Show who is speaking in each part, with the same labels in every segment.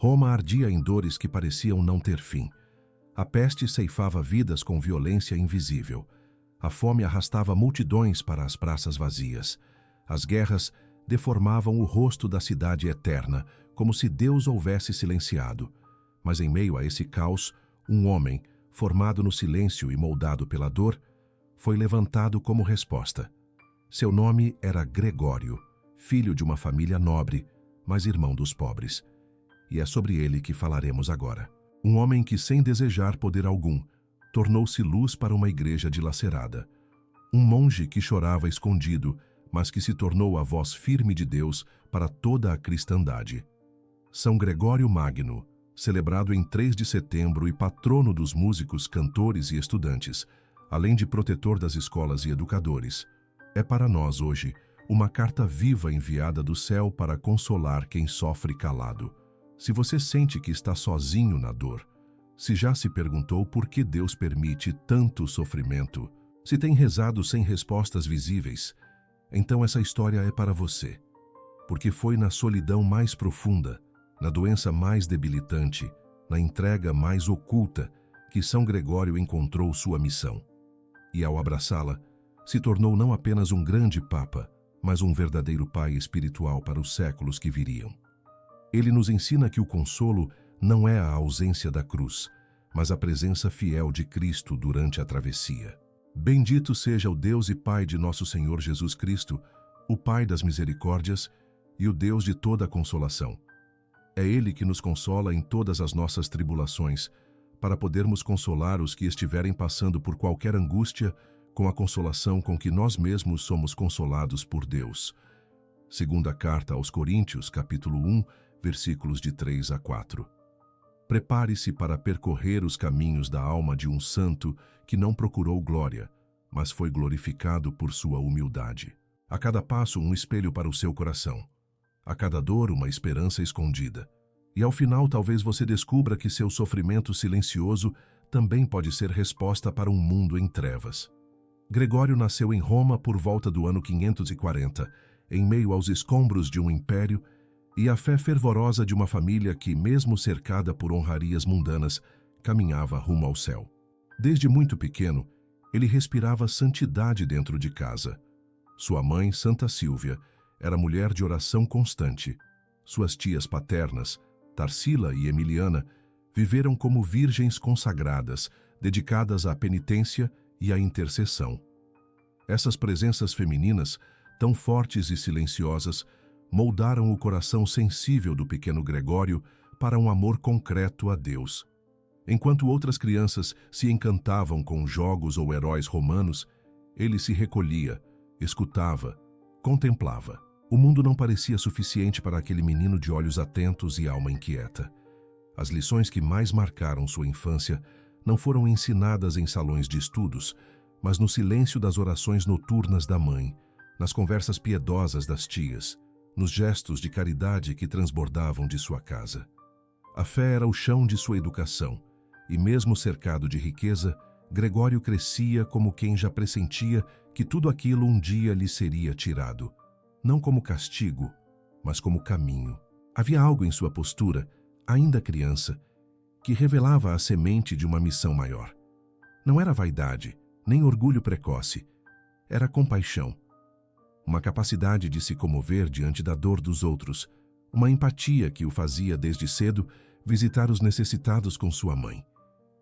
Speaker 1: Roma ardia em dores que pareciam não ter fim. A peste ceifava vidas com violência invisível. A fome arrastava multidões para as praças vazias. As guerras deformavam o rosto da cidade eterna, como se Deus houvesse silenciado. Mas em meio a esse caos, um homem, formado no silêncio e moldado pela dor, foi levantado como resposta. Seu nome era Gregório, filho de uma família nobre, mas irmão dos pobres. E é sobre ele que falaremos agora. Um homem que, sem desejar poder algum, tornou-se luz para uma igreja dilacerada. Um monge que chorava escondido, mas que se tornou a voz firme de Deus para toda a cristandade. São Gregório Magno, celebrado em 3 de setembro e patrono dos músicos, cantores e estudantes, além de protetor das escolas e educadores, é para nós hoje uma carta viva enviada do céu para consolar quem sofre calado. Se você sente que está sozinho na dor, se já se perguntou por que Deus permite tanto sofrimento, se tem rezado sem respostas visíveis, então essa história é para você. Porque foi na solidão mais profunda, na doença mais debilitante, na entrega mais oculta, que São Gregório encontrou sua missão. E ao abraçá-la, se tornou não apenas um grande papa, mas um verdadeiro pai espiritual para os séculos que viriam. Ele nos ensina que o consolo não é a ausência da cruz, mas a presença fiel de Cristo durante a travessia. Bendito seja o Deus e Pai de nosso Senhor Jesus Cristo, o Pai das misericórdias e o Deus de toda a consolação. É Ele que nos consola em todas as nossas tribulações, para podermos consolar os que estiverem passando por qualquer angústia com a consolação com que nós mesmos somos consolados por Deus. Segunda carta aos Coríntios, capítulo 1, versículos de 3 a 4. Prepare-se para percorrer os caminhos da alma de um santo que não procurou glória, mas foi glorificado por sua humildade. A cada passo, um espelho para o seu coração. A cada dor, uma esperança escondida. E ao final, talvez você descubra que seu sofrimento silencioso também pode ser resposta para um mundo em trevas. Gregório nasceu em Roma por volta do ano 540, em meio aos escombros de um império e a fé fervorosa de uma família que, mesmo cercada por honrarias mundanas, caminhava rumo ao céu. Desde muito pequeno, ele respirava santidade dentro de casa. Sua mãe, Santa Sílvia, era mulher de oração constante. Suas tias paternas, Tarsila e Emiliana, viveram como virgens consagradas, dedicadas à penitência e à intercessão. Essas presenças femininas, tão fortes e silenciosas, moldaram o coração sensível do pequeno Gregório para um amor concreto a Deus. Enquanto outras crianças se encantavam com jogos ou heróis romanos, ele se recolhia, escutava, contemplava. O mundo não parecia suficiente para aquele menino de olhos atentos e alma inquieta. As lições que mais marcaram sua infância não foram ensinadas em salões de estudos, mas no silêncio das orações noturnas da mãe, nas conversas piedosas das tias, nos gestos de caridade que transbordavam de sua casa. A fé era o chão de sua educação, e mesmo cercado de riqueza, Gregório crescia como quem já pressentia que tudo aquilo um dia lhe seria tirado, não como castigo, mas como caminho. Havia algo em sua postura, ainda criança, que revelava a semente de uma missão maior. Não era vaidade, nem orgulho precoce, era compaixão. Uma capacidade de se comover diante da dor dos outros, uma empatia que o fazia desde cedo visitar os necessitados com sua mãe.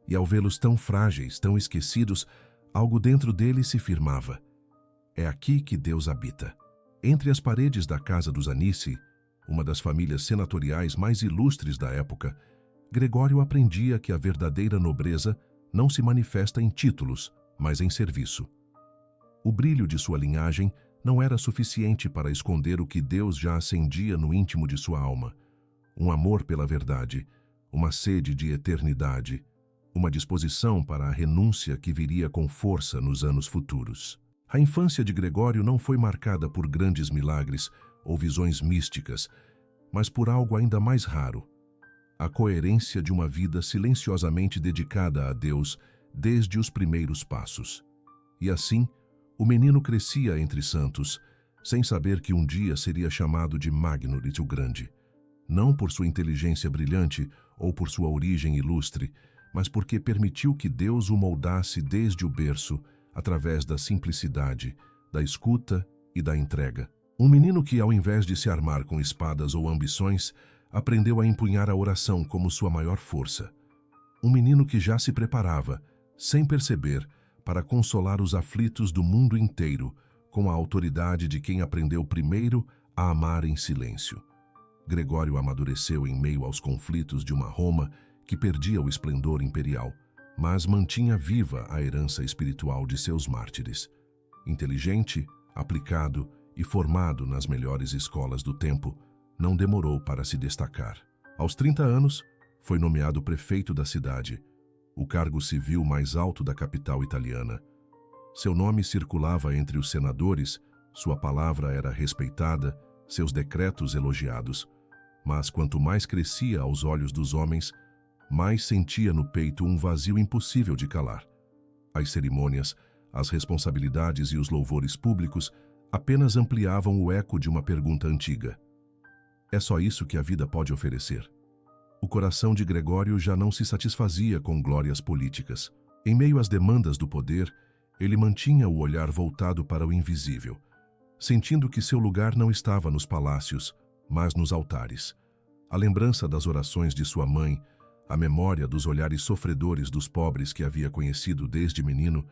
Speaker 1: E ao vê-los tão frágeis, tão esquecidos, algo dentro dele se firmava. É aqui que Deus habita. Entre as paredes da casa dos Anici, uma das famílias senatoriais mais ilustres da época, Gregório aprendia que a verdadeira nobreza não se manifesta em títulos, mas em serviço. O brilho de sua linhagem não era suficiente para esconder o que Deus já acendia no íntimo de sua alma. Um amor pela verdade, uma sede de eternidade, uma disposição para a renúncia que viria com força nos anos futuros. A infância de Gregório não foi marcada por grandes milagres ou visões místicas, mas por algo ainda mais raro: a coerência de uma vida silenciosamente dedicada a Deus desde os primeiros passos. E assim, o menino crescia entre santos, sem saber que um dia seria chamado de Magnorides o Grande. não por sua inteligência brilhante ou por sua origem ilustre, mas porque permitiu que Deus o moldasse desde o berço, através da simplicidade, da escuta e da entrega. Um menino que, ao invés de se armar com espadas ou ambições, aprendeu a empunhar a oração como sua maior força. Um menino que já se preparava, sem perceber, para consolar os aflitos do mundo inteiro, com a autoridade de quem aprendeu primeiro a amar em silêncio. Gregório amadureceu em meio aos conflitos de uma Roma que perdia o esplendor imperial, mas mantinha viva a herança espiritual de seus mártires. Inteligente, aplicado e formado nas melhores escolas do tempo, não demorou para se destacar. Aos 30 anos, foi nomeado prefeito da cidade, o cargo civil mais alto da capital italiana. Seu nome circulava entre os senadores, sua palavra era respeitada, seus decretos elogiados. Mas quanto mais crescia aos olhos dos homens, mais sentia no peito um vazio impossível de calar. As cerimônias, as responsabilidades e os louvores públicos apenas ampliavam o eco de uma pergunta antiga. É só isso que a vida pode oferecer? O coração de Gregório já não se satisfazia com glórias políticas. Em meio às demandas do poder, ele mantinha o olhar voltado para o invisível, sentindo que seu lugar não estava nos palácios, mas nos altares. A lembrança das orações de sua mãe, a memória dos olhares sofredores dos pobres que havia conhecido desde menino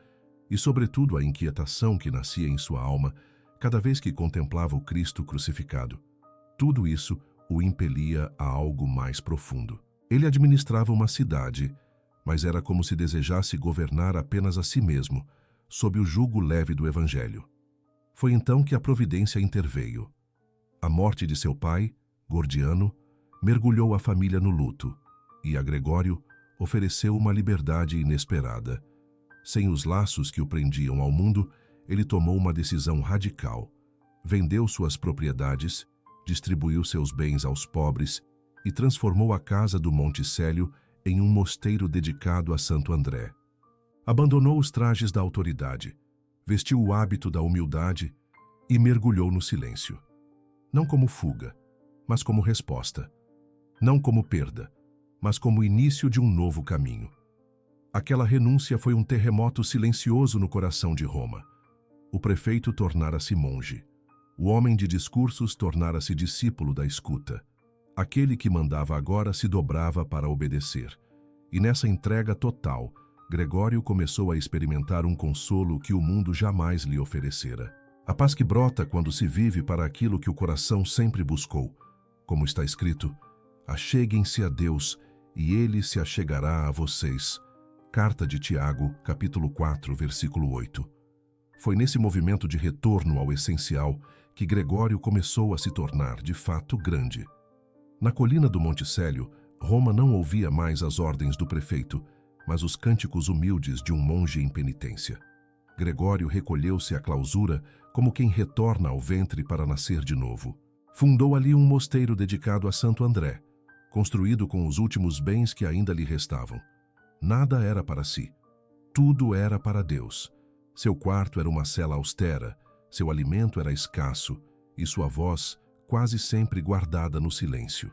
Speaker 1: e, sobretudo, a inquietação que nascia em sua alma cada vez que contemplava o Cristo crucificado. Tudo isso o impelia a algo mais profundo. Ele administrava uma cidade, mas era como se desejasse governar apenas a si mesmo, sob o jugo leve do Evangelho. Foi então que a providência interveio. A morte de seu pai, Gordiano, mergulhou a família no luto, e a Gregório ofereceu uma liberdade inesperada. Sem os laços que o prendiam ao mundo, ele tomou uma decisão radical. Vendeu suas propriedades, distribuiu seus bens aos pobres e transformou a casa do Monte Célio em um mosteiro dedicado a Santo André. Abandonou os trajes da autoridade, vestiu o hábito da humildade e mergulhou no silêncio. Não como fuga, mas como resposta. Não como perda, mas como início de um novo caminho. Aquela renúncia foi um terremoto silencioso no coração de Roma. O prefeito tornara-se monge. O homem de discursos tornara-se discípulo da escuta. Aquele que mandava agora se dobrava para obedecer. E nessa entrega total, Gregório começou a experimentar um consolo que o mundo jamais lhe oferecera. A paz que brota quando se vive para aquilo que o coração sempre buscou. Como está escrito, acheguem-se a Deus e Ele se achegará a vocês. Carta de Tiago, capítulo 4, versículo 8. Foi nesse movimento de retorno ao essencial que Gregório começou a se tornar, de fato, grande. Na colina do Monte Célio, Roma não ouvia mais as ordens do prefeito, mas os cânticos humildes de um monge em penitência. Gregório recolheu-se à clausura como quem retorna ao ventre para nascer de novo. Fundou ali um mosteiro dedicado a Santo André, construído com os últimos bens que ainda lhe restavam. Nada era para si. Tudo era para Deus. Seu quarto era uma cela austera, seu alimento era escasso e sua voz quase sempre guardada no silêncio.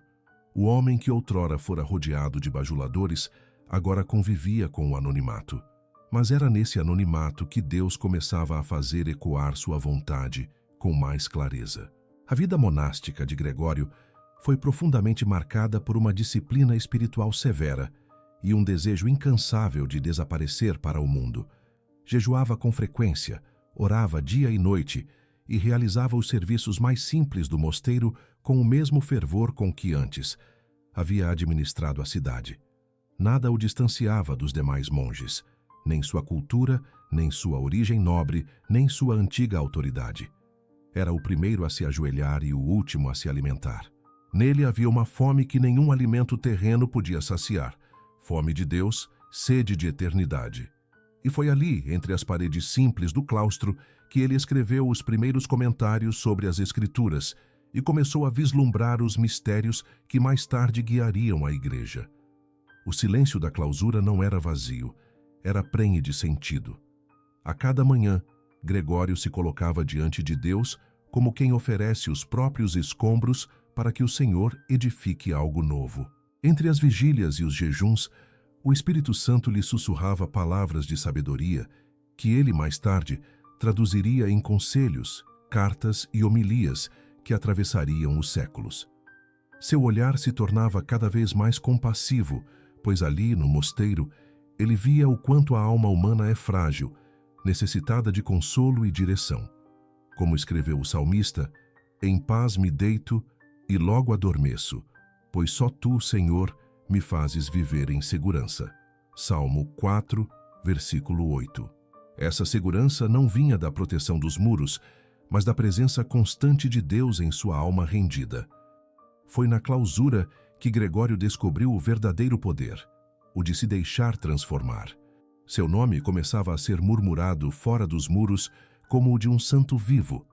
Speaker 1: O homem que outrora fora rodeado de bajuladores agora convivia com o anonimato. Mas era nesse anonimato que Deus começava a fazer ecoar sua vontade com mais clareza. A vida monástica de Gregório foi profundamente marcada por uma disciplina espiritual severa e um desejo incansável de desaparecer para o mundo. Jejuava com frequência, orava dia e noite e realizava os serviços mais simples do mosteiro com o mesmo fervor com que antes havia administrado a cidade. Nada o distanciava dos demais monges, nem sua cultura, nem sua origem nobre, nem sua antiga autoridade. Era o primeiro a se ajoelhar e o último a se alimentar. Nele havia uma fome que nenhum alimento terreno podia saciar, fome de Deus, sede de eternidade. E foi ali, entre as paredes simples do claustro, que ele escreveu os primeiros comentários sobre as Escrituras e começou a vislumbrar os mistérios que mais tarde guiariam a igreja. O silêncio da clausura não era vazio, era prenhe de sentido. A cada manhã, Gregório se colocava diante de Deus como quem oferece os próprios escombros para que o Senhor edifique algo novo. Entre as vigílias e os jejuns, o Espírito Santo lhe sussurrava palavras de sabedoria que ele, mais tarde, traduziria em conselhos, cartas e homilias que atravessariam os séculos. Seu olhar se tornava cada vez mais compassivo, pois ali, no mosteiro, ele via o quanto a alma humana é frágil, necessitada de consolo e direção. Como escreveu o salmista, em paz me deito e logo adormeço, pois só tu, Senhor, me fazes viver em segurança. Salmo 4, versículo 8. Essa segurança não vinha da proteção dos muros, mas da presença constante de Deus em sua alma rendida. Foi na clausura que Gregório descobriu o verdadeiro poder, o de se deixar transformar. Seu nome começava a ser murmurado fora dos muros como o de um santo vivo,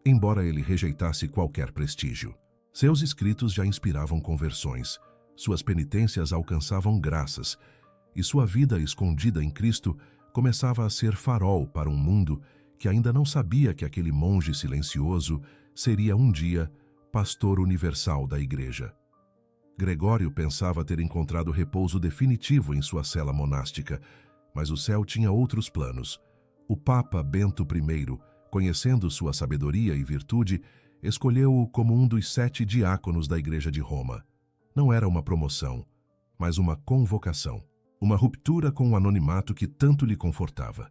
Speaker 1: embora ele rejeitasse qualquer prestígio. Seus escritos já inspiravam conversões, suas penitências alcançavam graças, e sua vida escondida em Cristo começava a ser farol para um mundo que ainda não sabia que aquele monge silencioso seria um dia pastor universal da Igreja. Gregório pensava ter encontrado repouso definitivo em sua cela monástica, mas o céu tinha outros planos. O Papa Bento I, conhecendo sua sabedoria e virtude, escolheu-o como um dos 7 diáconos da Igreja de Roma. Não era uma promoção, mas uma convocação. Uma ruptura com o anonimato que tanto lhe confortava.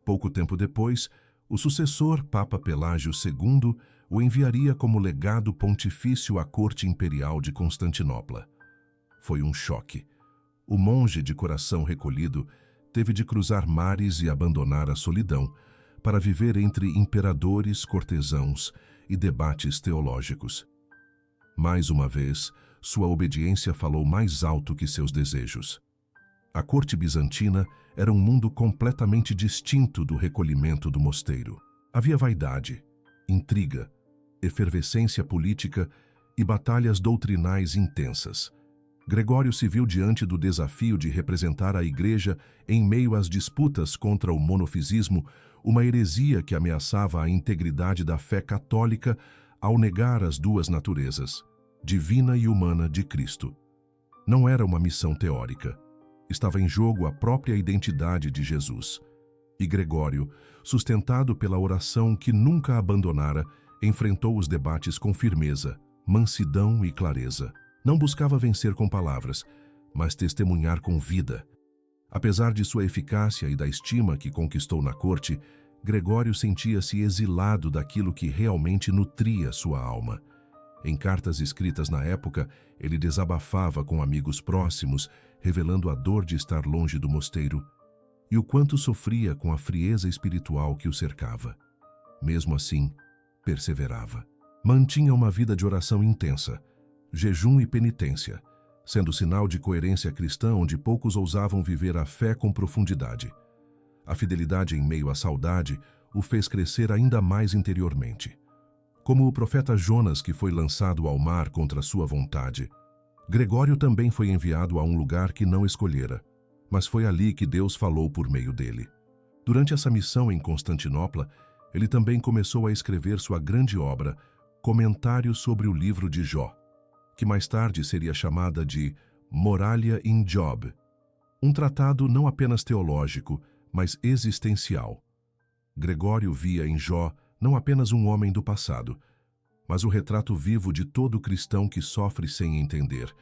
Speaker 1: Pouco tempo depois, o sucessor, Papa Pelágio II, o enviaria como legado pontifício à corte imperial de Constantinopla. Foi um choque. O monge de coração recolhido teve de cruzar mares e abandonar a solidão para viver entre imperadores, cortesãos e debates teológicos. Mais uma vez, sua obediência falou mais alto que seus desejos. A corte bizantina era um mundo completamente distinto do recolhimento do mosteiro. Havia vaidade, intriga, efervescência política e batalhas doutrinais intensas. Gregório se viu diante do desafio de representar a Igreja em meio às disputas contra o monofisismo, uma heresia que ameaçava a integridade da fé católica ao negar as duas naturezas, divina e humana, de Cristo. Não era uma missão teórica. Estava em jogo a própria identidade de Jesus. E Gregório, sustentado pela oração que nunca abandonara, enfrentou os debates com firmeza, mansidão e clareza. Não buscava vencer com palavras, mas testemunhar com vida. Apesar de sua eficácia e da estima que conquistou na corte, Gregório sentia-se exilado daquilo que realmente nutria sua alma. Em cartas escritas na época, ele desabafava com amigos próximos, revelando a dor de estar longe do mosteiro e o quanto sofria com a frieza espiritual que o cercava. Mesmo assim, perseverava. Mantinha uma vida de oração intensa, jejum e penitência, sendo sinal de coerência cristã onde poucos ousavam viver a fé com profundidade. A fidelidade em meio à saudade o fez crescer ainda mais interiormente. Como o profeta Jonas, que foi lançado ao mar contra sua vontade, Gregório também foi enviado a um lugar que não escolhera, mas foi ali que Deus falou por meio dele. Durante essa missão em Constantinopla, ele também começou a escrever sua grande obra, Comentário sobre o livro de Jó, que mais tarde seria chamada de Moralia in Job, um tratado não apenas teológico, mas existencial. Gregório via em Jó não apenas um homem do passado, mas o retrato vivo de todo cristão que sofre sem entender,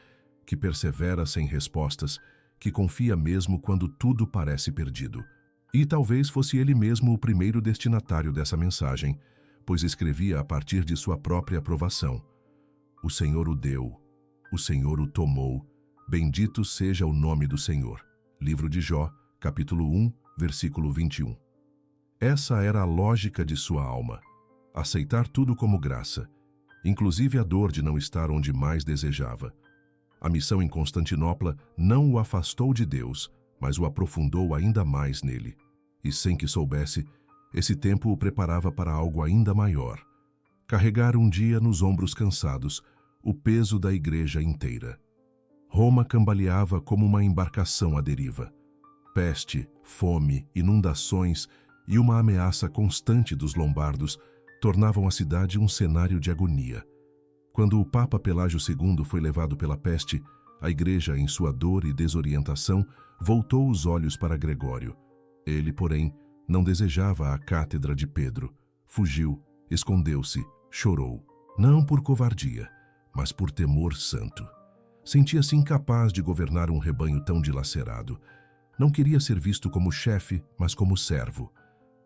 Speaker 1: que persevera sem respostas, que confia mesmo quando tudo parece perdido. E talvez fosse ele mesmo o primeiro destinatário dessa mensagem, pois escrevia a partir de sua própria aprovação. O Senhor o deu, o Senhor o tomou, bendito seja o nome do Senhor. Livro de Jó, capítulo 1, versículo 21. Essa era a lógica de sua alma, aceitar tudo como graça, inclusive a dor de não estar onde mais desejava. A missão em Constantinopla não o afastou de Deus, mas o aprofundou ainda mais nele. E sem que soubesse, esse tempo o preparava para algo ainda maior. Carregar um dia nos ombros cansados o peso da Igreja inteira. Roma cambaleava como uma embarcação à deriva. Peste, fome, inundações e uma ameaça constante dos lombardos tornavam a cidade um cenário de agonia. Quando o Papa Pelágio II foi levado pela peste, a Igreja, em sua dor e desorientação, voltou os olhos para Gregório. Ele, porém, não desejava a cátedra de Pedro. Fugiu, escondeu-se, chorou. Não por covardia, mas por temor santo. Sentia-se incapaz de governar um rebanho tão dilacerado. Não queria ser visto como chefe, mas como servo.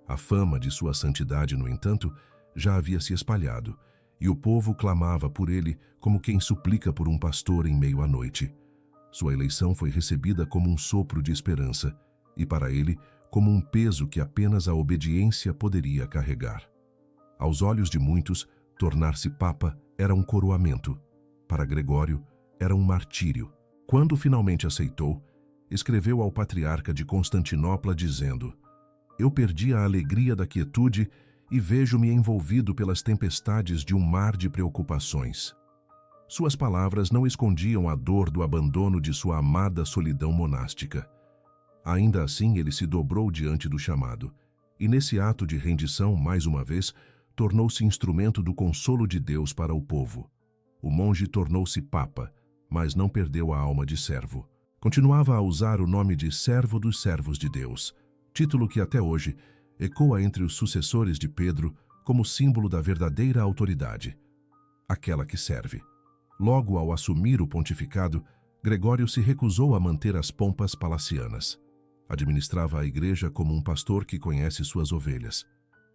Speaker 1: A fama de sua santidade, no entanto, já havia se espalhado, e o povo clamava por ele como quem suplica por um pastor em meio à noite. Sua eleição foi recebida como um sopro de esperança, e para ele, como um peso que apenas a obediência poderia carregar. Aos olhos de muitos, tornar-se papa era um coroamento. Para Gregório, era um martírio. Quando finalmente aceitou, escreveu ao patriarca de Constantinopla dizendo: "Eu perdi a alegria da quietude e vejo-me envolvido pelas tempestades de um mar de preocupações." Suas palavras não escondiam a dor do abandono de sua amada solidão monástica. Ainda assim, ele se dobrou diante do chamado, e nesse ato de rendição, mais uma vez, tornou-se instrumento do consolo de Deus para o povo. O monge tornou-se papa, mas não perdeu a alma de servo. Continuava a usar o nome de servo dos servos de Deus, título que até hoje ecoa entre os sucessores de Pedro como símbolo da verdadeira autoridade, aquela que serve. Logo ao assumir o pontificado, Gregório se recusou a manter as pompas palacianas. Administrava a igreja como um pastor que conhece suas ovelhas.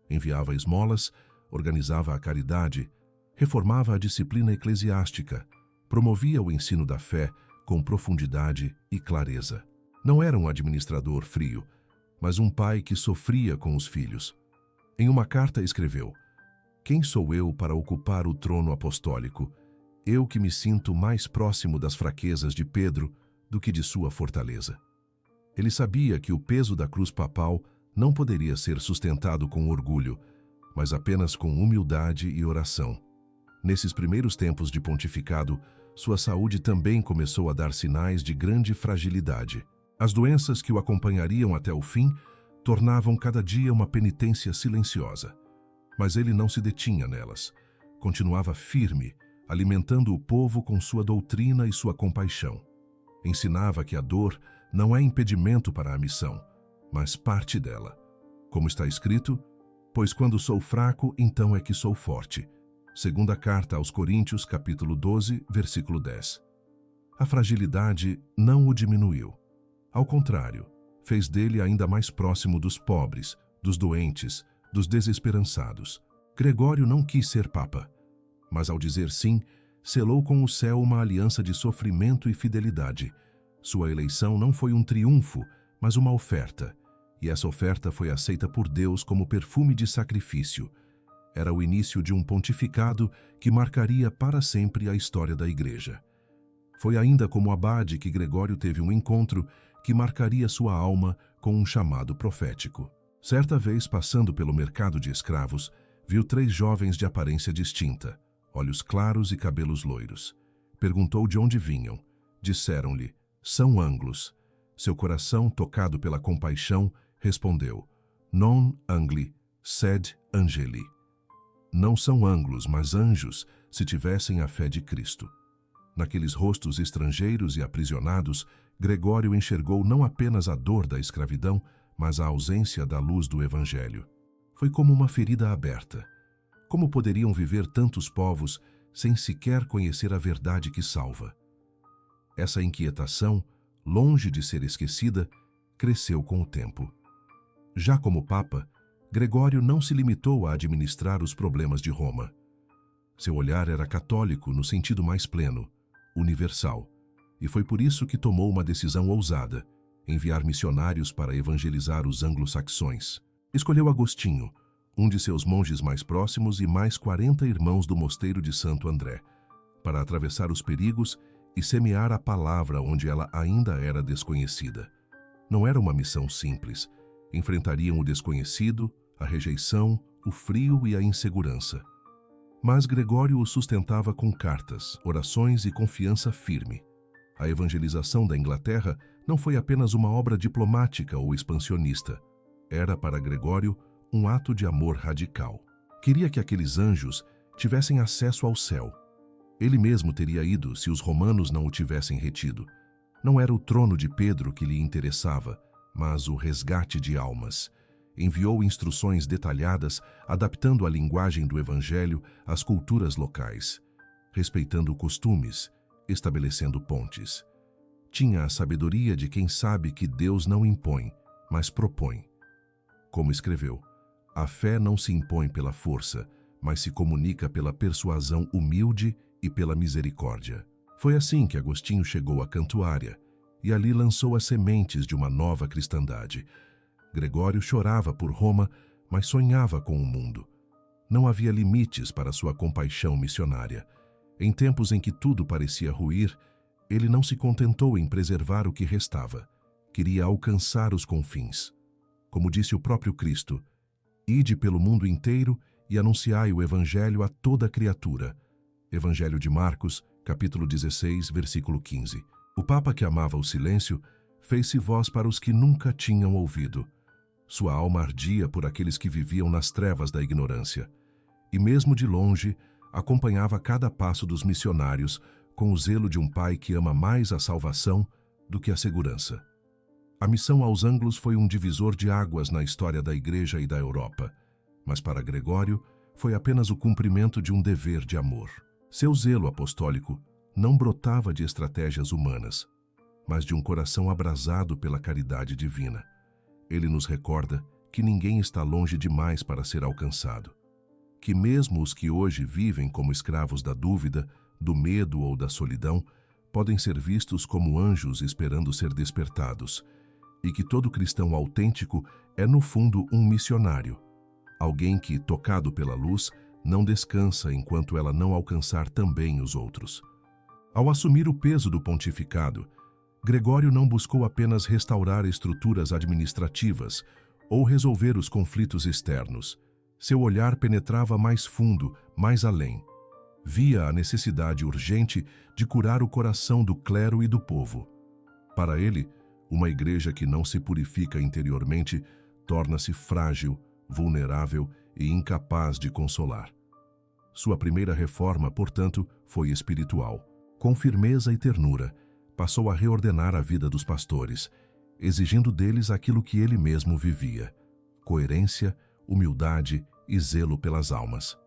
Speaker 1: Enviava esmolas, organizava a caridade, reformava a disciplina eclesiástica, promovia o ensino da fé com profundidade e clareza. Não era um administrador frio, mas um pai que sofria com os filhos. Em uma carta escreveu: "Quem sou eu para ocupar o trono apostólico? Eu que me sinto mais próximo das fraquezas de Pedro do que de sua fortaleza." Ele sabia que o peso da cruz papal não poderia ser sustentado com orgulho, mas apenas com humildade e oração. Nesses primeiros tempos de pontificado, sua saúde também começou a dar sinais de grande fragilidade. As doenças que o acompanhariam até o fim tornavam cada dia uma penitência silenciosa. Mas ele não se detinha nelas. Continuava firme, alimentando o povo com sua doutrina e sua compaixão. Ensinava que a dor não é impedimento para a missão, mas parte dela. Como está escrito: "Pois quando sou fraco, então é que sou forte." Segunda carta aos Coríntios, capítulo 12, versículo 10. A fragilidade não o diminuiu. Ao contrário, fez dele ainda mais próximo dos pobres, dos doentes, dos desesperançados. Gregório não quis ser papa, mas ao dizer sim, selou com o céu uma aliança de sofrimento e fidelidade. Sua eleição não foi um triunfo, mas uma oferta, e essa oferta foi aceita por Deus como perfume de sacrifício. Era o início de um pontificado que marcaria para sempre a história da Igreja. Foi ainda como abade que Gregório teve um encontro que marcaria sua alma com um chamado profético. Certa vez, passando pelo mercado de escravos, viu 3 jovens de aparência distinta, olhos claros e cabelos loiros. Perguntou de onde vinham. Disseram-lhe: "São anglos." Seu coração, tocado pela compaixão, respondeu: "Non angli, sed angeli." Não são anglos, mas anjos, se tivessem a fé de Cristo. Naqueles rostos estrangeiros e aprisionados, Gregório enxergou não apenas a dor da escravidão, mas a ausência da luz do Evangelho. Foi como uma ferida aberta. Como poderiam viver tantos povos sem sequer conhecer a verdade que salva? Essa inquietação, longe de ser esquecida, cresceu com o tempo. Já como Papa, Gregório não se limitou a administrar os problemas de Roma. Seu olhar era católico no sentido mais pleno, universal, e foi por isso que tomou uma decisão ousada: enviar missionários para evangelizar os anglo-saxões. Escolheu Agostinho, um de seus monges mais próximos, e mais 40 irmãos do mosteiro de Santo André, para atravessar os perigos e semear a palavra onde ela ainda era desconhecida. Não era uma missão simples. Enfrentariam o desconhecido, a rejeição, o frio e a insegurança. Mas Gregório o sustentava com cartas, orações e confiança firme. A evangelização da Inglaterra não foi apenas uma obra diplomática ou expansionista. Era, para Gregório, um ato de amor radical. Queria que aqueles anjos tivessem acesso ao céu. Ele mesmo teria ido se os romanos não o tivessem retido. Não era o trono de Pedro que lhe interessava, mas o resgate de almas. Enviou instruções detalhadas, adaptando a linguagem do Evangelho às culturas locais, respeitando costumes, estabelecendo pontes. Tinha a sabedoria de quem sabe que Deus não impõe, mas propõe. Como escreveu, a fé não se impõe pela força, mas se comunica pela persuasão humilde e pela misericórdia. Foi assim que Agostinho chegou a Cantuária, e ali lançou as sementes de uma nova cristandade. Gregório chorava por Roma, mas sonhava com o mundo. Não havia limites para sua compaixão missionária. Em tempos em que tudo parecia ruir, ele não se contentou em preservar o que restava. Queria alcançar os confins. Como disse o próprio Cristo, ide pelo mundo inteiro e anunciai o Evangelho a toda criatura. Evangelho de Marcos, capítulo 16, versículo 15. O Papa, que amava o silêncio, fez-se voz para os que nunca tinham ouvido. Sua alma ardia por aqueles que viviam nas trevas da ignorância. E mesmo de longe, acompanhava cada passo dos missionários com o zelo de um pai que ama mais a salvação do que a segurança. A missão aos ângulos foi um divisor de águas na história da Igreja e da Europa, mas para Gregório foi apenas o cumprimento de um dever de amor. Seu zelo apostólico não brotava de estratégias humanas, mas de um coração abrasado pela caridade divina. Ele nos recorda que ninguém está longe demais para ser alcançado, que mesmo os que hoje vivem como escravos da dúvida, do medo ou da solidão, podem ser vistos como anjos esperando ser despertados, e que todo cristão autêntico é, no fundo, um missionário, alguém que, tocado pela luz, não descansa enquanto ela não alcançar também os outros. Ao assumir o peso do pontificado, Gregório não buscou apenas restaurar estruturas administrativas ou resolver os conflitos externos. Seu olhar penetrava mais fundo, mais além. Via a necessidade urgente de curar o coração do clero e do povo. Para ele, uma igreja que não se purifica interiormente torna-se frágil, vulnerável e incapaz de consolar. Sua primeira reforma, portanto, foi espiritual. Com firmeza e ternura, passou a reordenar a vida dos pastores, exigindo deles aquilo que ele mesmo vivia: coerência, humildade e zelo pelas almas.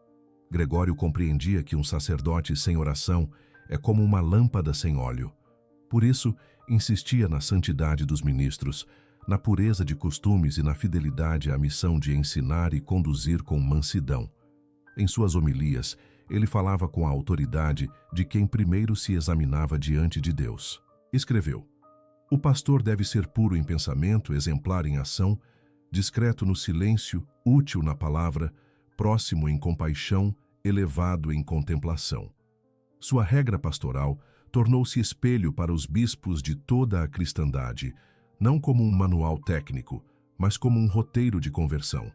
Speaker 1: Gregório compreendia que um sacerdote sem oração é como uma lâmpada sem óleo. Por isso, insistia na santidade dos ministros, na pureza de costumes e na fidelidade à missão de ensinar e conduzir com mansidão. Em suas homilias, ele falava com a autoridade de quem primeiro se examinava diante de Deus. Escreveu: o pastor deve ser puro em pensamento, exemplar em ação, discreto no silêncio, útil na palavra, próximo em compaixão, elevado em contemplação. Sua regra pastoral tornou-se espelho para os bispos de toda a cristandade, não como um manual técnico, mas como um roteiro de conversão.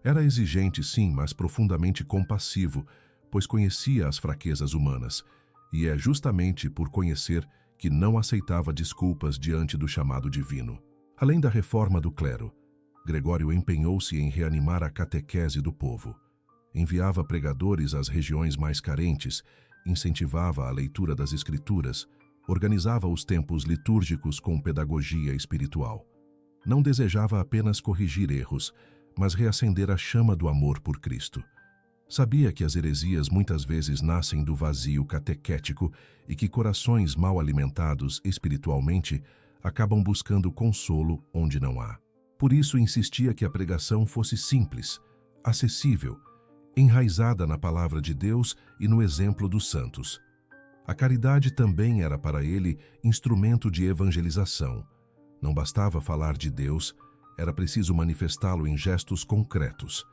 Speaker 1: Era exigente, sim, mas profundamente compassivo, pois conhecia as fraquezas humanas, e é justamente por conhecer que não aceitava desculpas diante do chamado divino. Além da reforma do clero, Gregório empenhou-se em reanimar a catequese do povo. Enviava pregadores às regiões mais carentes, incentivava a leitura das Escrituras, organizava os tempos litúrgicos com pedagogia espiritual. Não desejava apenas corrigir erros, mas reacender a chama do amor por Cristo. Sabia que as heresias muitas vezes nascem do vazio catequético e que corações mal alimentados espiritualmente acabam buscando consolo onde não há. Por isso insistia que a pregação fosse simples, acessível, enraizada na palavra de Deus e no exemplo dos santos. A caridade também era para ele instrumento de evangelização. Não bastava falar de Deus, era preciso manifestá-lo em gestos concretos.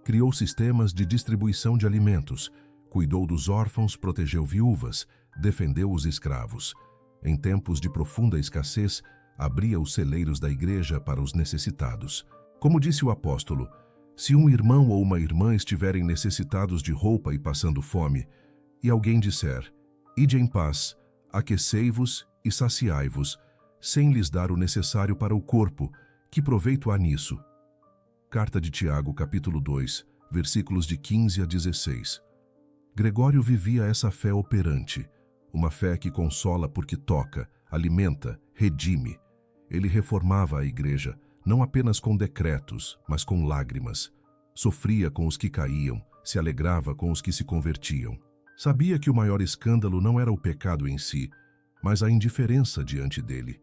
Speaker 1: Criou sistemas de distribuição de alimentos, cuidou dos órfãos, protegeu viúvas, defendeu os escravos. Em tempos de profunda escassez, abria os celeiros da igreja para os necessitados. Como disse o apóstolo, se um irmão ou uma irmã estiverem necessitados de roupa e passando fome, e alguém disser, ide em paz, aquecei-vos e saciai-vos, sem lhes dar o necessário para o corpo, que proveito há nisso? Carta de Tiago, capítulo 2, versículos de 15 a 16. Gregório vivia essa fé operante, uma fé que consola porque toca, alimenta, redime. Ele reformava a igreja, não apenas com decretos, mas com lágrimas. Sofria com os que caíam, se alegrava com os que se convertiam. Sabia que o maior escândalo não era o pecado em si, mas a indiferença diante dele.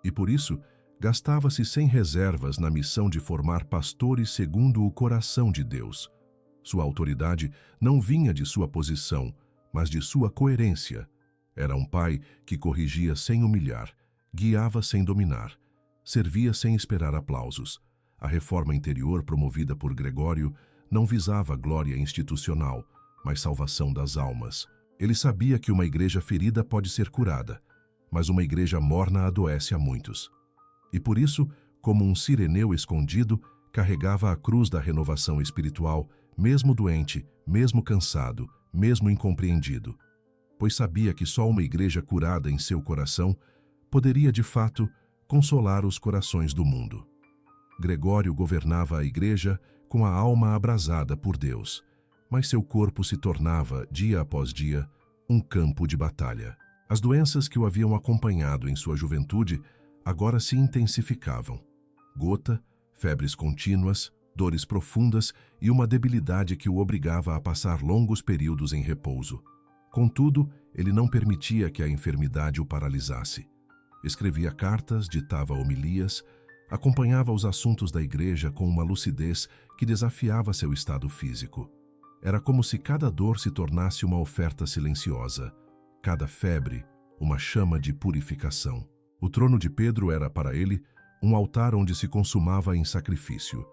Speaker 1: E por isso, gastava-se sem reservas na missão de formar pastores segundo o coração de Deus. Sua autoridade não vinha de sua posição, mas de sua coerência. Era um pai que corrigia sem humilhar, guiava sem dominar, servia sem esperar aplausos. A reforma interior promovida por Gregório não visava glória institucional, mas salvação das almas. Ele sabia que uma igreja ferida pode ser curada, mas uma igreja morna adoece a muitos. E por isso, como um sireneu escondido, carregava a cruz da renovação espiritual, mesmo doente, mesmo cansado, mesmo incompreendido. Pois sabia que só uma igreja curada em seu coração poderia, de fato, consolar os corações do mundo. Gregório governava a igreja com a alma abrasada por Deus, mas seu corpo se tornava, dia após dia, um campo de batalha. As doenças que o haviam acompanhado em sua juventude agora se intensificavam. Gota, febres contínuas, dores profundas e uma debilidade que o obrigava a passar longos períodos em repouso. Contudo, ele não permitia que a enfermidade o paralisasse. Escrevia cartas, ditava homilias, acompanhava os assuntos da igreja com uma lucidez que desafiava seu estado físico. Era como se cada dor se tornasse uma oferta silenciosa, cada febre uma chama de purificação. O trono de Pedro era para ele um altar onde se consumava em sacrifício.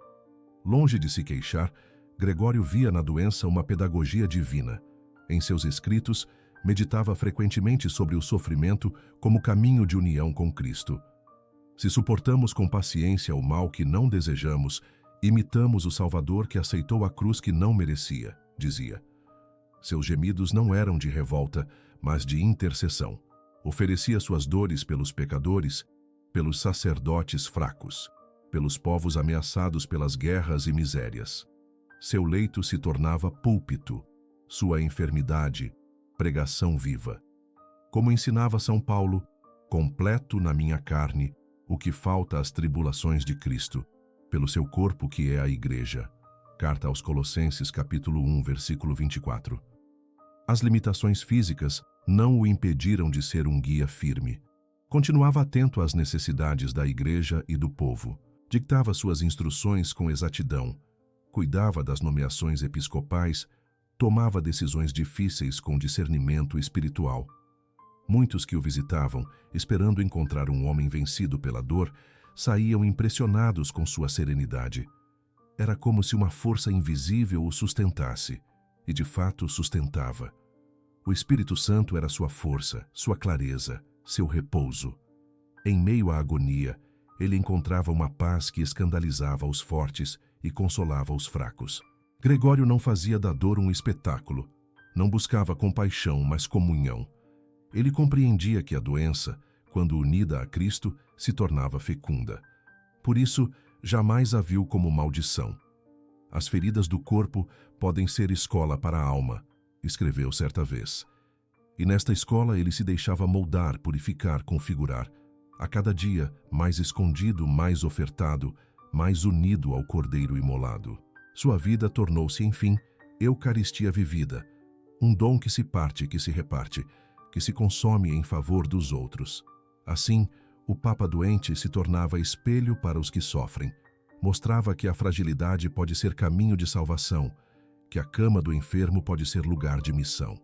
Speaker 1: Longe de se queixar, Gregório via na doença uma pedagogia divina. Em seus escritos, meditava frequentemente sobre o sofrimento como caminho de união com Cristo. Se suportamos com paciência o mal que não desejamos, imitamos o Salvador que aceitou a cruz que não merecia, dizia. Seus gemidos não eram de revolta, mas de intercessão. Oferecia suas dores pelos pecadores, pelos sacerdotes fracos, pelos povos ameaçados pelas guerras e misérias. Seu leito se tornava púlpito, sua enfermidade, pregação viva. Como ensinava São Paulo, completo na minha carne o que falta às tribulações de Cristo, pelo seu corpo que é a Igreja. Carta aos Colossenses, capítulo 1, versículo 24. As limitações físicas não o impediram de ser um guia firme. Continuava atento às necessidades da Igreja e do povo. Dictava suas instruções com exatidão. Cuidava das nomeações episcopais. Tomava decisões difíceis com discernimento espiritual. Muitos que o visitavam, esperando encontrar um homem vencido pela dor, saíam impressionados com sua serenidade. Era como se uma força invisível o sustentasse, e de fato sustentava. O Espírito Santo era sua força, sua clareza, seu repouso. Em meio à agonia, ele encontrava uma paz que escandalizava os fortes e consolava os fracos. Gregório não fazia da dor um espetáculo, não buscava compaixão, mas comunhão. Ele compreendia que a doença, quando unida a Cristo, se tornava fecunda. Por isso, jamais a viu como maldição. As feridas do corpo podem ser escola para a alma, escreveu certa vez. E nesta escola ele se deixava moldar, purificar, configurar, a cada dia mais escondido, mais ofertado, mais unido ao Cordeiro imolado. Sua vida tornou-se, enfim, Eucaristia vivida, um dom que se parte, que se reparte, que se consome em favor dos outros. Assim, o Papa doente se tornava espelho para os que sofrem. Mostrava que a fragilidade pode ser caminho de salvação, que a cama do enfermo pode ser lugar de missão.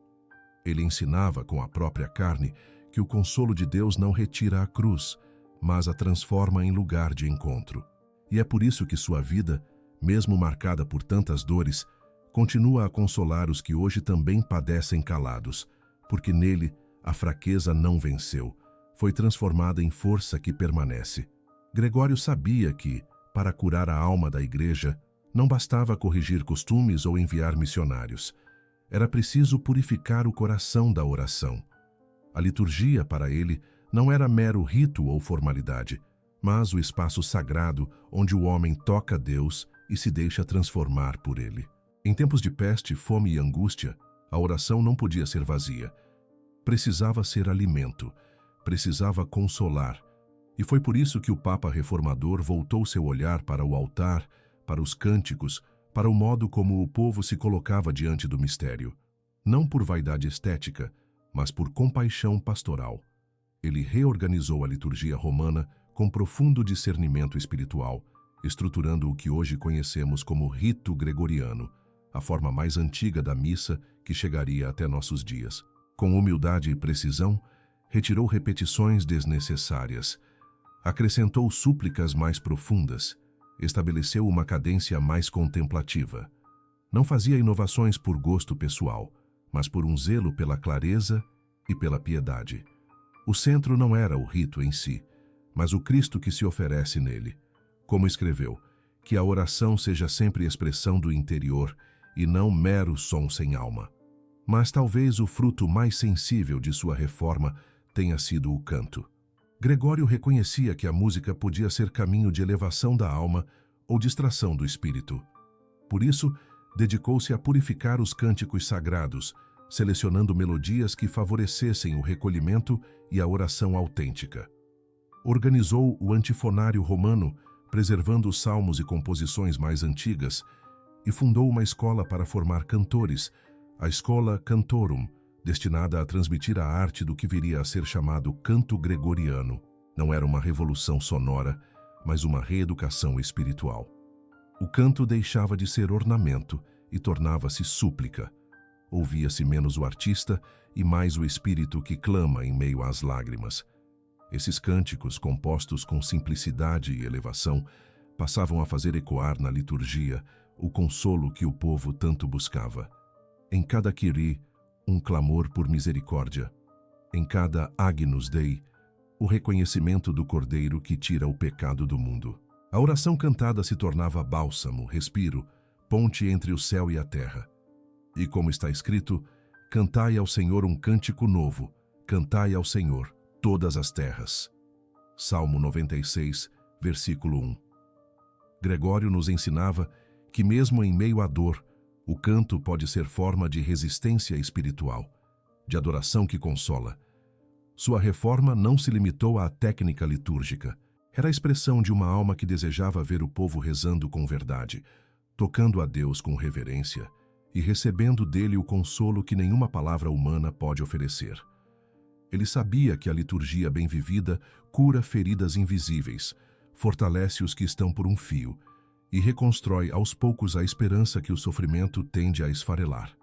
Speaker 1: Ele ensinava com a própria carne que o consolo de Deus não retira a cruz, mas a transforma em lugar de encontro. E é por isso que sua vida, mesmo marcada por tantas dores, continua a consolar os que hoje também padecem calados, porque nele a fraqueza não venceu, foi transformada em força que permanece. Gregório sabia que, para curar a alma da igreja, não bastava corrigir costumes ou enviar missionários. Era preciso purificar o coração da oração. A liturgia, para ele, não era mero rito ou formalidade, mas o espaço sagrado onde o homem toca Deus e se deixa transformar por ele. Em tempos de peste, fome e angústia, A oração não podia ser vazia. Precisava ser alimento, precisava consolar. E foi por isso que o Papa Reformador voltou seu olhar para o altar, para os cânticos, para o modo como o povo se colocava diante do mistério. Não por vaidade estética, mas por compaixão pastoral. Ele reorganizou a liturgia romana com profundo discernimento espiritual, estruturando o que hoje conhecemos como rito gregoriano, a forma mais antiga da missa que chegaria até nossos dias. Com humildade e precisão, retirou repetições desnecessárias, acrescentou súplicas mais profundas, estabeleceu uma cadência mais contemplativa. Não fazia inovações por gosto pessoal, mas por um zelo pela clareza e pela piedade. O centro não era o rito em si, mas o Cristo que se oferece nele. Como escreveu, que a oração seja sempre expressão do interior e não mero som sem alma. Mas talvez o fruto mais sensível de sua reforma tenha sido o canto. Gregório reconhecia que a música podia ser caminho de elevação da alma ou distração do espírito. Por isso, dedicou-se a purificar os cânticos sagrados, selecionando melodias que favorecessem o recolhimento e a oração autêntica. Organizou o antifonário romano, preservando os salmos e composições mais antigas, e fundou uma escola para formar cantores, a Schola Cantorum, destinada a transmitir a arte do que viria a ser chamado canto gregoriano. Não era uma revolução sonora, mas uma reeducação espiritual. O canto deixava de ser ornamento e tornava-se súplica. Ouvia-se menos o artista e mais o espírito que clama em meio às lágrimas. Esses cânticos, compostos com simplicidade e elevação, passavam a fazer ecoar na liturgia o consolo que o povo tanto buscava. Em cada Kyrie, um clamor por misericórdia. Em cada Agnus Dei, o reconhecimento do Cordeiro que tira o pecado do mundo. A oração cantada se tornava bálsamo, respiro, ponte entre o céu e a terra. E como está escrito, cantai ao Senhor um cântico novo, cantai ao Senhor todas as terras. Salmo 96, versículo 1. Gregório nos ensinava que mesmo em meio à dor, o canto pode ser forma de resistência espiritual, de adoração que consola. Sua reforma não se limitou à técnica litúrgica. Era a expressão de uma alma que desejava ver o povo rezando com verdade, tocando a Deus com reverência e recebendo dele o consolo que nenhuma palavra humana pode oferecer. Ele sabia que a liturgia bem vivida cura feridas invisíveis, fortalece os que estão por um fio e reconstrói aos poucos a esperança que o sofrimento tende a esfarelar.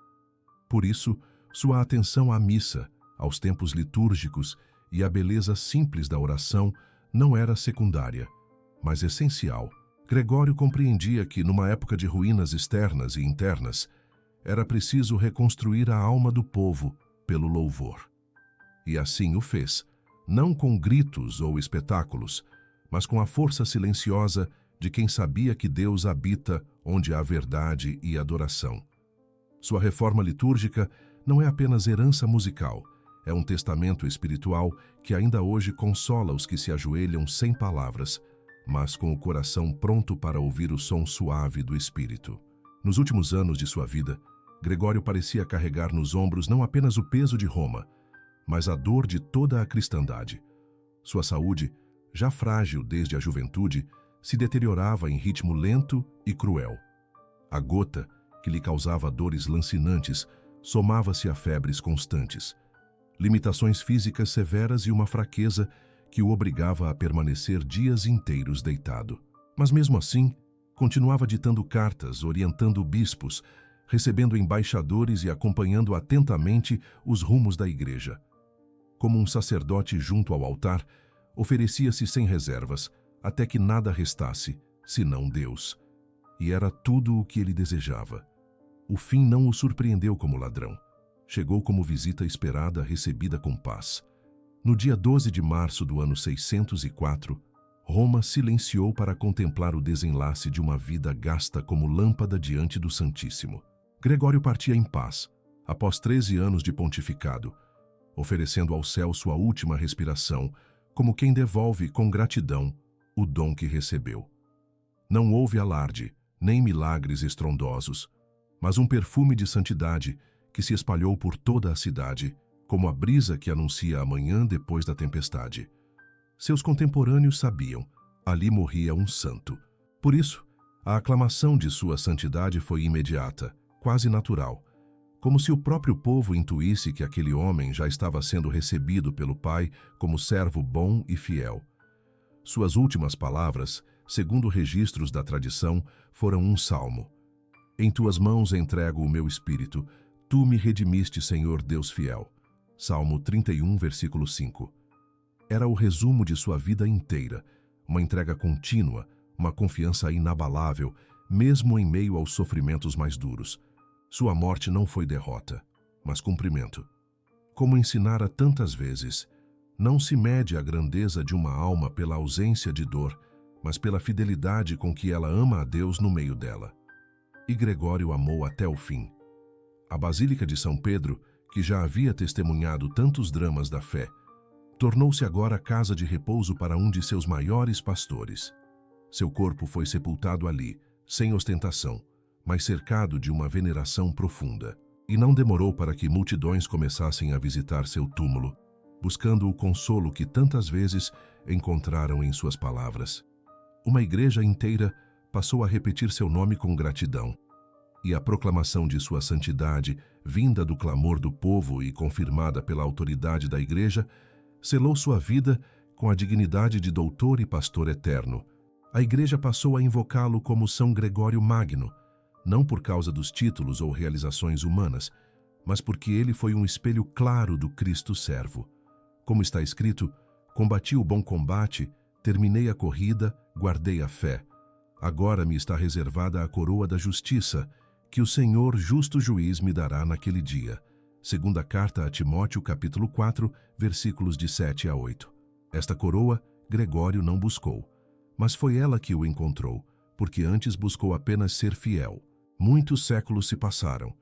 Speaker 1: Por isso, sua atenção à missa, aos tempos litúrgicos e à beleza simples da oração não era secundária, mas essencial. Gregório compreendia que, numa época de ruínas externas e internas, era preciso reconstruir a alma do povo pelo louvor. E assim o fez, não com gritos ou espetáculos, mas com a força silenciosa de quem sabia que Deus habita onde há verdade e adoração. Sua reforma litúrgica não é apenas herança musical, é um testamento espiritual que ainda hoje consola os que se ajoelham sem palavras, mas com o coração pronto para ouvir o som suave do Espírito. Nos últimos anos de sua vida, Gregório parecia carregar nos ombros não apenas o peso de Roma, mas a dor de toda a cristandade. Sua saúde, já frágil desde a juventude, se deteriorava em ritmo lento e cruel. A gota, que lhe causava dores lancinantes, somava-se a febres constantes, limitações físicas severas e uma fraqueza que o obrigava a permanecer dias inteiros deitado. Mas mesmo assim, continuava ditando cartas, orientando bispos, recebendo embaixadores e acompanhando atentamente os rumos da igreja. Como um sacerdote junto ao altar, oferecia-se sem reservas, até que nada restasse, senão Deus. E era tudo o que ele desejava. O fim não o surpreendeu como ladrão. Chegou como visita esperada, recebida com paz. No dia 12 de março do ano 604, Roma silenciou para contemplar o desenlace de uma vida gasta como lâmpada diante do Santíssimo. Gregório partia em paz, após 13 anos de pontificado, oferecendo ao céu sua última respiração, como quem devolve com gratidão o dom que recebeu. Não houve alarde, nem milagres estrondosos, mas um perfume de santidade que se espalhou por toda a cidade, como a brisa que anuncia a manhã depois da tempestade. Seus contemporâneos sabiam, ali morria um santo. Por isso, a aclamação de sua santidade foi imediata, quase natural, como se o próprio povo intuísse que aquele homem já estava sendo recebido pelo Pai como servo bom e fiel. Suas últimas palavras, segundo registros da tradição, foram um salmo. Em tuas mãos entrego o meu espírito, tu me redimiste, Senhor Deus fiel. Salmo 31, versículo 5. Era o resumo de sua vida inteira, uma entrega contínua, uma confiança inabalável, mesmo em meio aos sofrimentos mais duros. Sua morte não foi derrota, mas cumprimento. Como ensinara tantas vezes, não se mede a grandeza de uma alma pela ausência de dor, mas pela fidelidade com que ela ama a Deus no meio dela. E Gregório amou até o fim. A Basílica de São Pedro, que já havia testemunhado tantos dramas da fé, tornou-se agora casa de repouso para um de seus maiores pastores. Seu corpo foi sepultado ali, sem ostentação, mas cercado de uma veneração profunda. E não demorou para que multidões começassem a visitar seu túmulo, buscando o consolo que tantas vezes encontraram em suas palavras. Uma igreja inteira passou a repetir seu nome com gratidão. E a proclamação de sua santidade, vinda do clamor do povo e confirmada pela autoridade da igreja, selou sua vida com a dignidade de doutor e pastor eterno. A igreja passou a invocá-lo como São Gregório Magno, não por causa dos títulos ou realizações humanas, mas porque ele foi um espelho claro do Cristo servo. Como está escrito, combati o bom combate, terminei a corrida, guardei a fé. Agora me está reservada a coroa da justiça, que o Senhor, justo juiz, me dará naquele dia. Segunda carta a Timóteo, capítulo 4, versículos de 7 a 8. Esta coroa, Gregório não buscou, mas foi ela que o encontrou, porque antes buscou apenas ser fiel. Muitos séculos se passaram,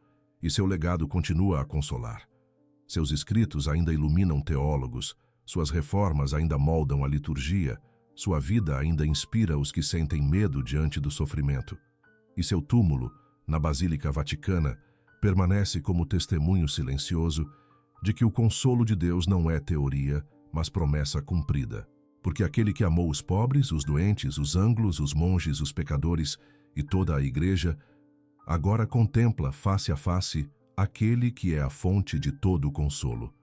Speaker 1: e seu legado continua a consolar. Seus escritos ainda iluminam teólogos, suas reformas ainda moldam a liturgia, sua vida ainda inspira os que sentem medo diante do sofrimento. E seu túmulo, na Basílica Vaticana, permanece como testemunho silencioso de que o consolo de Deus não é teoria, mas promessa cumprida. Porque aquele que amou os pobres, os doentes, os ângulos, os monges, os pecadores e toda a igreja, agora contempla face a face aquele que é a fonte de todo o consolo.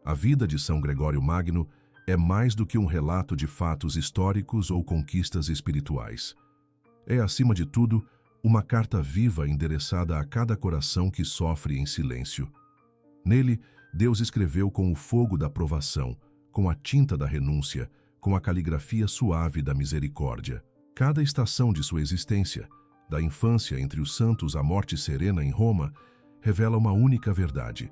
Speaker 1: A vida de São Gregório Magno é mais do que um relato de fatos históricos ou conquistas espirituais. É, acima de tudo, uma carta viva endereçada a cada coração que sofre em silêncio. Nele, Deus escreveu com o fogo da provação, com a tinta da renúncia, com a caligrafia suave da misericórdia. Cada estação de sua existência, da infância entre os santos à morte serena em Roma, revela uma única verdade: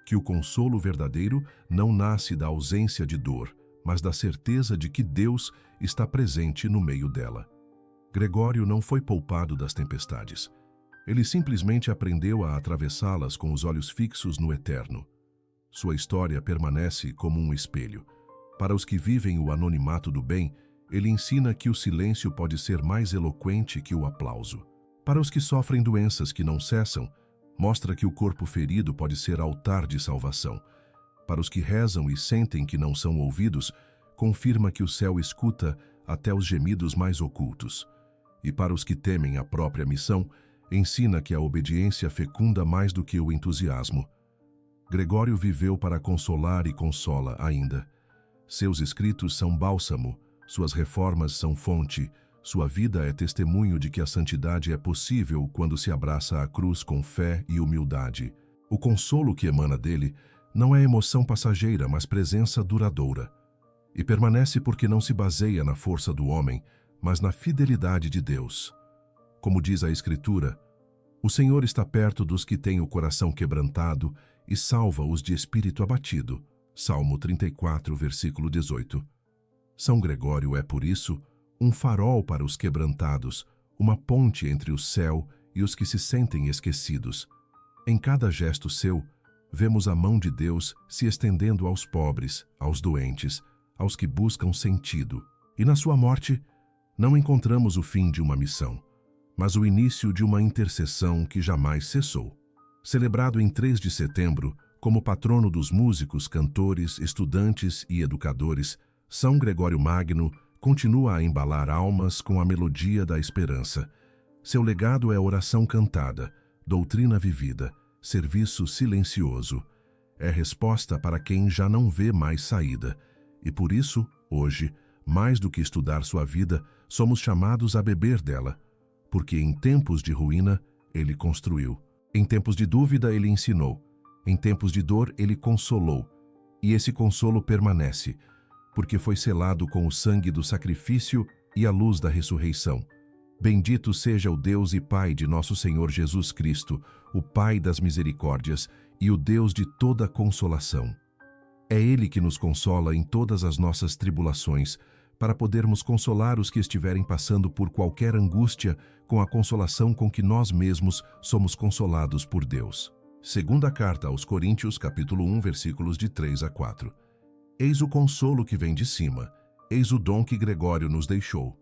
Speaker 1: que o consolo verdadeiro não nasce da ausência de dor, mas da certeza de que Deus está presente no meio dela. Gregório não foi poupado das tempestades. Ele simplesmente aprendeu a atravessá-las com os olhos fixos no eterno. Sua história permanece como um espelho. Para os que vivem o anonimato do bem, ele ensina que o silêncio pode ser mais eloquente que o aplauso. Para os que sofrem doenças que não cessam, mostra que o corpo ferido pode ser altar de salvação. Para os que rezam e sentem que não são ouvidos, confirma que o céu escuta até os gemidos mais ocultos. E para os que temem a própria missão, ensina que a obediência fecunda mais do que o entusiasmo. Gregório viveu para consolar e consola ainda. Seus escritos são bálsamo, suas reformas são fonte, sua vida é testemunho de que a santidade é possível quando se abraça a cruz com fé e humildade. O consolo que emana dele não é emoção passageira, mas presença duradoura. E permanece porque não se baseia na força do homem, mas na fidelidade de Deus. Como diz a Escritura, o Senhor está perto dos que têm o coração quebrantado e salva-os de espírito abatido. Salmo 34, versículo 18. São Gregório é, por isso, um farol para os quebrantados, uma ponte entre o céu e os que se sentem esquecidos. Em cada gesto seu, vemos a mão de Deus se estendendo aos pobres, aos doentes, aos que buscam sentido. E na sua morte, não encontramos o fim de uma missão, mas o início de uma intercessão que jamais cessou. Celebrado em 3 de setembro como patrono dos músicos, cantores, estudantes e educadores, São Gregório Magno continua a embalar almas com a melodia da esperança. Seu legado é oração cantada, doutrina vivida, serviço silencioso. É resposta para quem já não vê mais saída. E por isso, hoje, mais do que estudar sua vida, somos chamados a beber dela. Porque em tempos de ruína, ele construiu. Em tempos de dúvida, ele ensinou. Em tempos de dor, ele consolou. E esse consolo permanece, porque foi selado com o sangue do sacrifício e a luz da ressurreição. Bendito seja o Deus e Pai de nosso Senhor Jesus Cristo, o Pai das misericórdias e o Deus de toda consolação. É Ele que nos consola em todas as nossas tribulações, para podermos consolar os que estiverem passando por qualquer angústia com a consolação com que nós mesmos somos consolados por Deus. Segunda carta aos Coríntios, capítulo 1, versículos de 3 a 4. Eis o consolo que vem de cima, eis o dom que Gregório nos deixou.